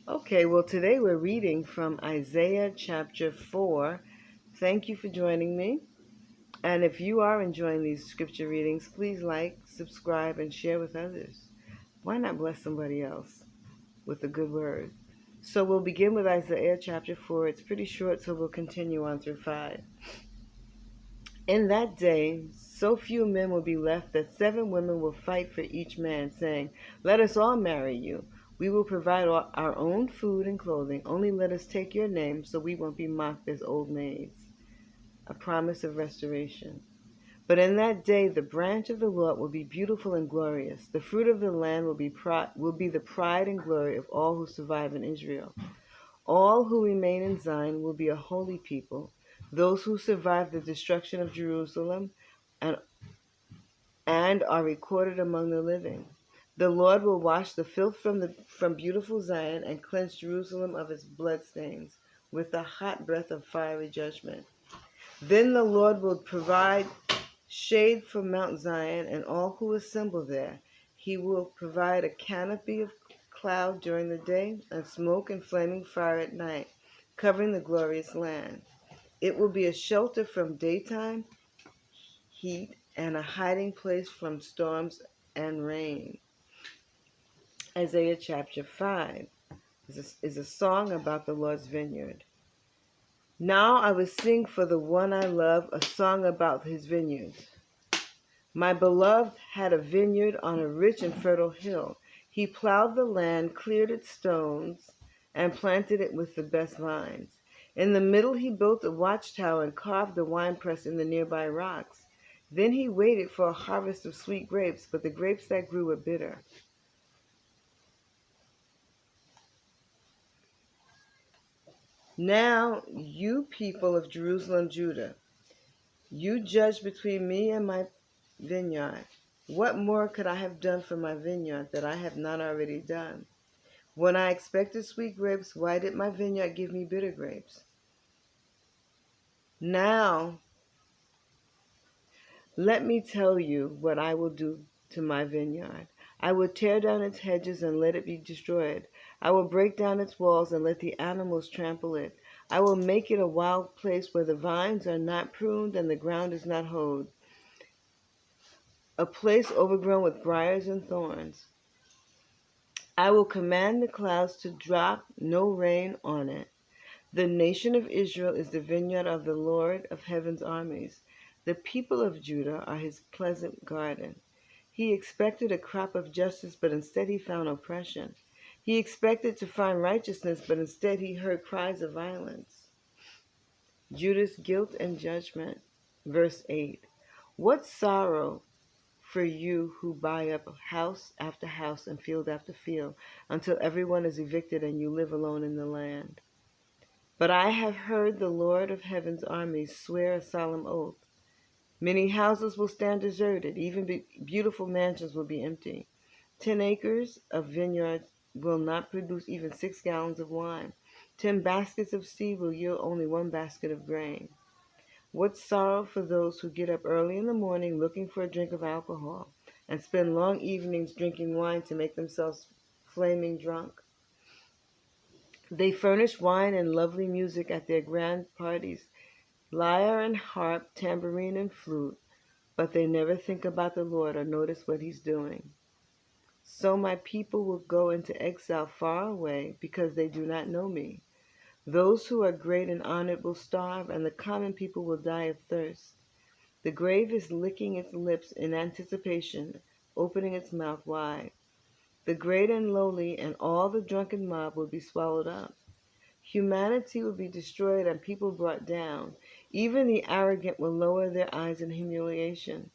Okay, well, today we're reading from Isaiah chapter 4. Thank you for joining me. And if you are enjoying these scripture readings, please like, subscribe, and share with others. Why not bless somebody else with a good word? So we'll begin with Isaiah chapter 4. It's pretty short, so we'll continue on through 5. In that day, so few men will be left that 7 women will fight for each man, saying, "Let us all marry you. We will provide our own food and clothing. Only let us take your name so we won't be mocked as old maids." A promise of restoration. But in that day, the branch of the Lord will be beautiful and glorious. The fruit of the land will be the pride and glory of all who survive in Israel. All who remain in Zion will be a holy people. Those who survive the destruction of Jerusalem and, and are recorded among the living. The Lord will wash the filth from beautiful Zion and cleanse Jerusalem of its bloodstains with the hot breath of fiery judgment. Then the Lord will provide shade from Mount Zion and all who assemble there. He will provide a canopy of cloud during the day and smoke and flaming fire at night, covering the glorious land. It will be a shelter from daytime heat and a hiding place from storms and rain. Isaiah chapter 5 is a song about the Lord's vineyard. Now I will sing for the one I love a song about his vineyard. My beloved had a vineyard on a rich and fertile hill. He plowed the land, cleared its stones, and planted it with the best vines. In the middle he built a watchtower and carved a winepress in the nearby rocks. Then he waited for a harvest of sweet grapes, but the grapes that grew were bitter. Now, you people of Jerusalem, Judah, you judge between me and my vineyard. What more could I have done for my vineyard that I have not already done? When I expected sweet grapes, why did my vineyard give me bitter grapes? Now, let me tell you what I will do to my vineyard. I will tear down its hedges and let it be destroyed. I will break down its walls and let the animals trample it. I will make it a wild place where the vines are not pruned and the ground is not hoed, a place overgrown with briars and thorns. I will command the clouds to drop no rain on it. The nation of Israel is the vineyard of the Lord of heaven's armies. The people of Judah are his pleasant garden. He expected a crop of justice, but instead he found oppression. He expected to find righteousness, but instead he heard cries of violence. Judah's guilt and judgment. Verse 8. What sorrow for you who buy up house after house and field after field, until everyone is evicted and you live alone in the land. But I have heard the Lord of heaven's armies swear a solemn oath. Many houses will stand deserted, even beautiful mansions will be empty. 10 acres of vineyards will not produce even 6 gallons of wine. 10 baskets of seed will yield only 1 basket of grain. What sorrow for those who get up early in the morning looking for a drink of alcohol and spend long evenings drinking wine to make themselves flaming drunk. They furnish wine and lovely music at their grand parties, lyre and harp, tambourine and flute, but they never think about the Lord or notice what he's doing. So my people will go into exile far away because they do not know me. Those who are great and honored will starve, and the common people will die of thirst. The grave is licking its lips in anticipation, opening its mouth wide. The great and lowly and all the drunken mob will be swallowed up. Humanity will be destroyed and people brought down. Even the arrogant will lower their eyes in humiliation.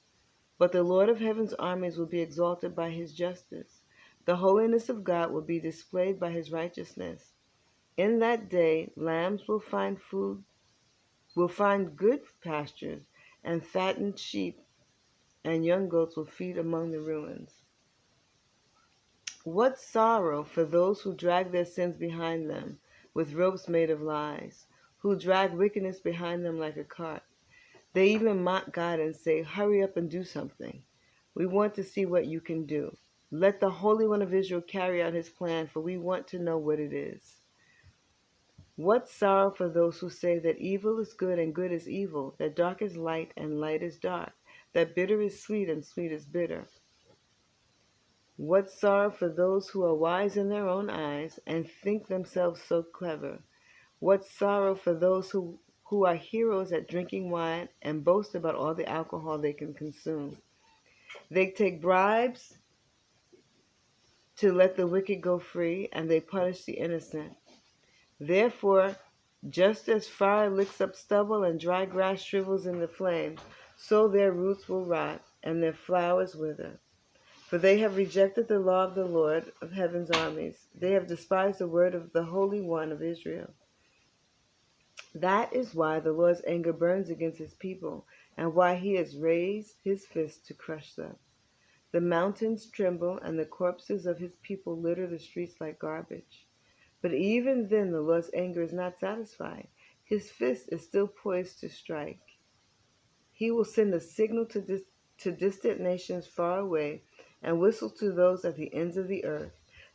But the Lord of heaven's armies will be exalted by his justice. The holiness of God will be displayed by his righteousness. In that day, lambs will find good pastures, and fattened sheep and young goats will feed among the ruins. What sorrow for those who drag their sins behind them with ropes made of lies, who drag wickedness behind them like a cart. They even mock God and say, "Hurry up and do something. We want to see what you can do." Let the Holy One of Israel carry out his plan, for we want to know what it is. What sorrow for those who say that evil is good and good is evil, that dark is light and light is dark, that bitter is sweet and sweet is bitter. What sorrow for those who are wise in their own eyes and think themselves so clever. What sorrow for those who are heroes at drinking wine and boast about all the alcohol they can consume. They take bribes to let the wicked go free, and they punish the innocent. Therefore, just as fire licks up stubble and dry grass shrivels in the flame, so their roots will rot and their flowers wither. For they have rejected the law of the Lord of heaven's armies. They have despised the word of the Holy One of Israel. That is why the Lord's anger burns against his people, and why he has raised his fist to crush them. The mountains tremble, and the corpses of his people litter the streets like garbage. But even then the Lord's anger is not satisfied. His fist is still poised to strike. He will send a signal to distant nations far away and whistle to those at the ends of the earth.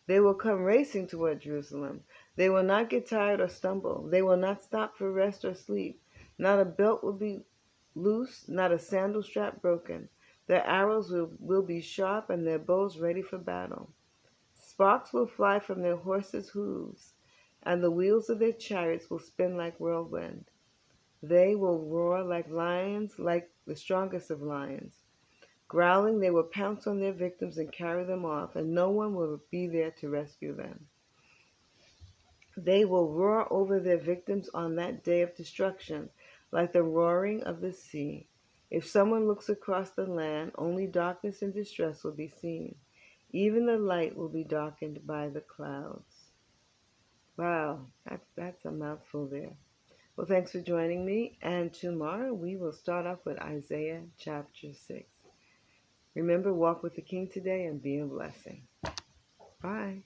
They will come racing toward Jerusalem. They will not get tired or stumble. They will not stop for rest or sleep. Not a belt will be loose, not a sandal strap broken. Their arrows will be sharp and their bows ready for battle. Sparks will fly from their horses' hooves, and the wheels of their chariots will spin like whirlwind. They will roar like lions, like the strongest of lions. Growling, they will pounce on their victims and carry them off, and no one will be there to rescue them. They will roar over their victims on that day of destruction, like the roaring of the sea. If someone looks across the land, only darkness and distress will be seen. Even the light will be darkened by the clouds. Wow, that's a mouthful there. Well, thanks for joining me, and tomorrow we will start off with Isaiah chapter 6. Remember, walk with the King today and be a blessing. Bye.